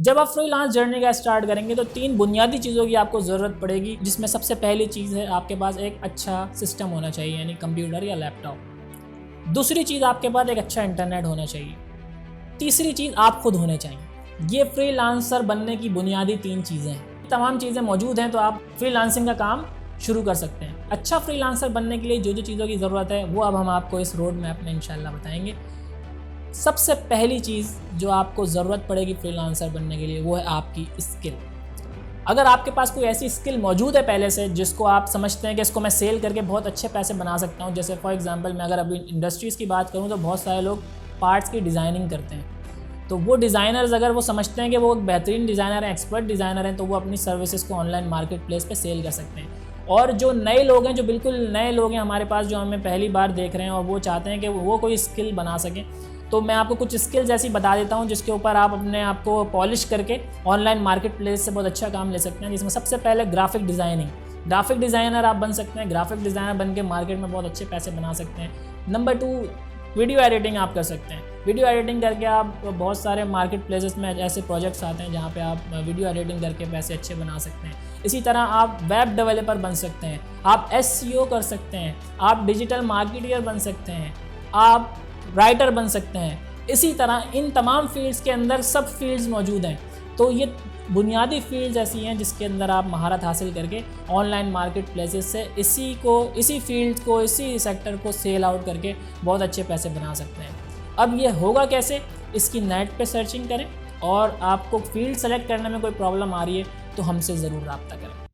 जब आप freelance journey का स्टार्ट करेंगे तो 3 बुनियादी चीज़ों की आपको ज़रूरत पड़ेगी, जिसमें सबसे पहली चीज़ है आपके पास एक अच्छा सिस्टम होना चाहिए, यानी कंप्यूटर या लैपटॉप। दूसरी चीज़ आपके पास एक अच्छा इंटरनेट होना चाहिए। तीसरी चीज़ आप खुद होने चाहिए। ये फ्रीलांसर बनने की बुनियादी 3 चीज़ें हैं। तमाम चीज़ें मौजूद हैं तो आप फ्रीलांसिंग का काम शुरू कर सकते हैं। अच्छा फ्रीलांसर बनने के लिए जो जो चीज़ों की ज़रूरत है वो अब हम आपको इस रोड मैप में इंशाल्लाह बताएंगे। सबसे पहली चीज़ जो आपको ज़रूरत पड़ेगी फ्रीलांसर बनने के लिए वो है आपकी स्किल। अगर आपके पास कोई ऐसी स्किल मौजूद है पहले से जिसको आप समझते हैं कि इसको मैं सेल करके बहुत अच्छे पैसे बना सकता हूँ, जैसे फॉर एग्जांपल मैं अगर अभी इंडस्ट्रीज़ की बात करूँ तो बहुत सारे लोग पार्ट्स की डिज़ाइनिंग करते हैं, तो वो डिज़ाइनर्स अगर वो समझते हैं कि वो एक बेहतरीन डिज़ाइनर हैं, एक्सपर्ट डिज़ाइनर हैं, तो वो अपनी सर्विसेज को ऑनलाइन मार्केट प्लेस पर सेल कर सकते हैं। और जो नए लोग हैं, जो बिल्कुल नए लोग हैं हमारे पास, जो हमें पहली बार देख रहे हैं और वो चाहते हैं कि वो कोई स्किल बना सकें, तो मैं आपको कुछ स्किल्स ऐसी बता देता हूं जिसके ऊपर आप अपने आप को पॉलिश करके ऑनलाइन मार्केट प्लेस से बहुत अच्छा काम ले सकते हैं। जिसमें सबसे पहले ग्राफिक डिज़ाइनिंग, ग्राफिक डिज़ाइनर आप बन सकते हैं। ग्राफिक डिज़ाइनर बन के मार्केट में बहुत अच्छे पैसे बना सकते हैं। नंबर 2, वीडियो एडिटिंग आप कर सकते हैं। वीडियो एडिटिंग करके आप बहुत सारे मार्केट प्लेसेस में ऐसे प्रोजेक्ट्स आते हैं जहाँ पे आप वीडियो एडिटिंग करके पैसे अच्छे बना सकते हैं। इसी तरह आप वेब डेवलपर बन सकते हैं, आप SEO कर सकते हैं, आप डिजिटल मार्केटियर बन सकते हैं, आप राइटर बन सकते हैं। इसी तरह इन तमाम फील्ड्स के अंदर सब फील्ड्स मौजूद हैं। तो ये बुनियादी फील्ड्स ऐसी हैं जिसके अंदर आप महारत हासिल करके ऑनलाइन मार्केट प्लेसेस से इसी फील्ड को, इसी सेक्टर को सेल आउट करके बहुत अच्छे पैसे बना सकते हैं। अब ये होगा कैसे? इसकी नेट पे सर्चिंग करें, और आपको फील्ड सेलेक्ट करने में कोई प्रॉब्लम आ रही है तो हमसे ज़रूर रब्ता करें।